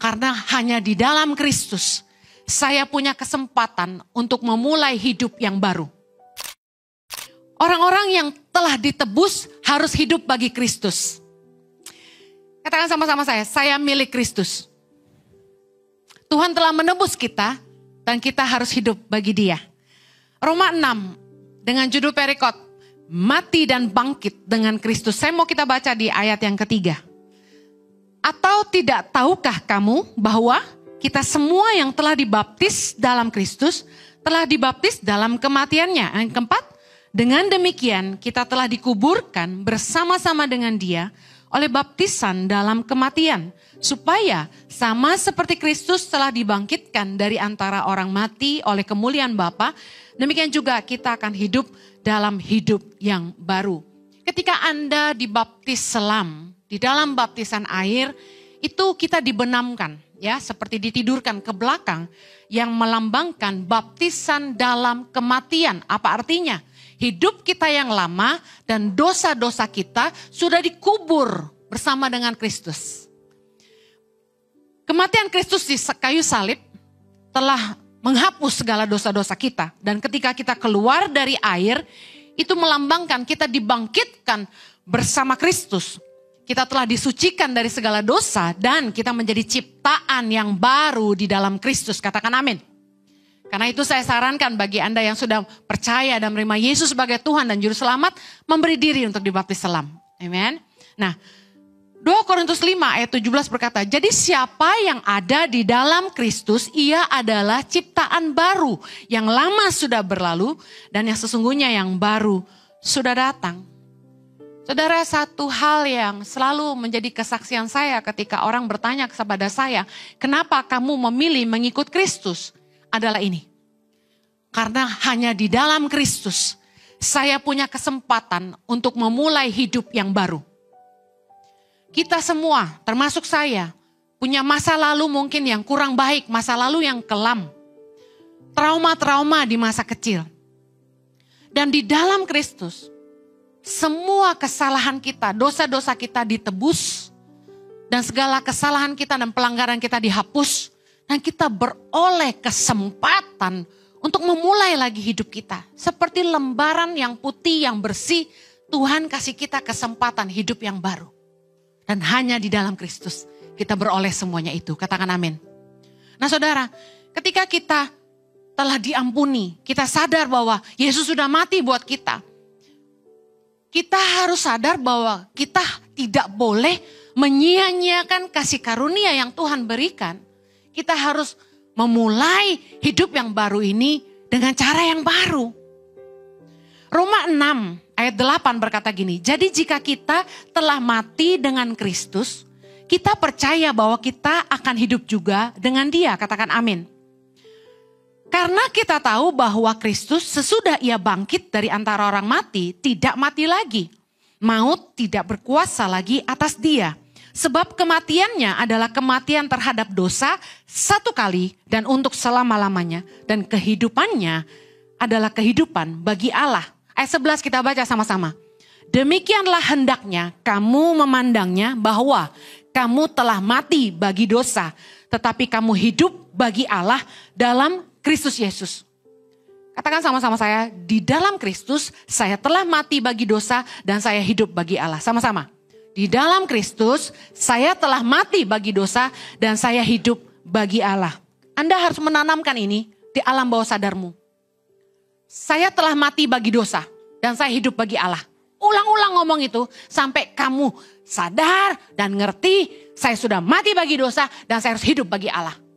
Karena hanya di dalam Kristus saya punya kesempatan untuk memulai hidup yang baru. Orang-orang yang telah ditebus harus hidup bagi Kristus. Katakan sama-sama saya milik Kristus. Tuhan telah menebus kita dan kita harus hidup bagi Dia. Roma 6 dengan judul perikop, mati dan bangkit dengan Kristus. Saya mau kita baca di ayat yang ketiga. Atau tidak tahukah kamu bahwa kita semua yang telah dibaptis dalam Kristus telah dibaptis dalam kematiannya. Yang keempat, dengan demikian kita telah dikuburkan bersama-sama dengan Dia oleh baptisan dalam kematian. Supaya sama seperti Kristus telah dibangkitkan dari antara orang mati oleh kemuliaan Bapa, demikian juga kita akan hidup dalam hidup yang baru. Ketika Anda dibaptis selam, di dalam baptisan air, itu kita dibenamkan, ya, seperti ditidurkan ke belakang yang melambangkan baptisan dalam kematian. Apa artinya? Hidup kita yang lama dan dosa-dosa kita sudah dikubur bersama dengan Kristus. Kematian Kristus di kayu salib telah menghapus segala dosa-dosa kita. Dan ketika kita keluar dari air, itu melambangkan kita dibangkitkan bersama Kristus. Kita telah disucikan dari segala dosa dan kita menjadi ciptaan yang baru di dalam Kristus. Katakan amin. Karena itu saya sarankan bagi Anda yang sudah percaya dan menerima Yesus sebagai Tuhan dan Juru Selamat, memberi diri untuk dibaptis selam. Amin. Nah, 2 Korintus 5 ayat 17 berkata, jadi siapa yang ada di dalam Kristus, ia adalah ciptaan baru. Yang lama sudah berlalu dan yang sesungguhnya yang baru sudah datang. Saudara, satu hal yang selalu menjadi kesaksian saya ketika orang bertanya kepada saya, kenapa kamu memilih mengikut Kristus? Adalah ini. Karena hanya di dalam Kristus saya punya kesempatan untuk memulai hidup yang baru. Kita semua, termasuk saya, punya masa lalu mungkin yang kurang baik, masa lalu yang kelam. Trauma-trauma di masa kecil. Dan di dalam Kristus, semua kesalahan kita, dosa-dosa kita ditebus. Dan segala kesalahan kita dan pelanggaran kita dihapus. Dan kita beroleh kesempatan untuk memulai lagi hidup kita. Seperti lembaran yang putih, yang bersih, Tuhan kasih kita kesempatan hidup yang baru. Dan hanya di dalam Kristus kita beroleh semuanya itu. Katakan amin. Nah saudara, ketika kita telah diampuni, kita sadar bahwa Yesus sudah mati buat kita. Kita harus sadar bahwa kita tidak boleh menyia-nyiakan kasih karunia yang Tuhan berikan. Kita harus memulai hidup yang baru ini dengan cara yang baru. Roma 6 ayat 8 berkata gini, jadi jika kita telah mati dengan Kristus, kita percaya bahwa kita akan hidup juga dengan Dia. Katakan amin. Karena kita tahu bahwa Kristus sesudah Ia bangkit dari antara orang mati, tidak mati lagi. Maut tidak berkuasa lagi atas Dia. Sebab kematiannya adalah kematian terhadap dosa satu kali dan untuk selama-lamanya. Dan kehidupannya adalah kehidupan bagi Allah. Ayat 11 kita baca sama-sama. Demikianlah hendaknya kamu memandangnya bahwa kamu telah mati bagi dosa. Tetapi kamu hidup bagi Allah dalam Kristus Yesus. Katakan sama-sama saya, di dalam Kristus saya telah mati bagi dosa dan saya hidup bagi Allah. Sama-sama. Di dalam Kristus saya telah mati bagi dosa dan saya hidup bagi Allah. Anda harus menanamkan ini di alam bawah sadarmu. Saya telah mati bagi dosa dan saya hidup bagi Allah. Ulang-ulang ngomong itu sampai kamu sadar dan ngerti saya sudah mati bagi dosa dan saya harus hidup bagi Allah.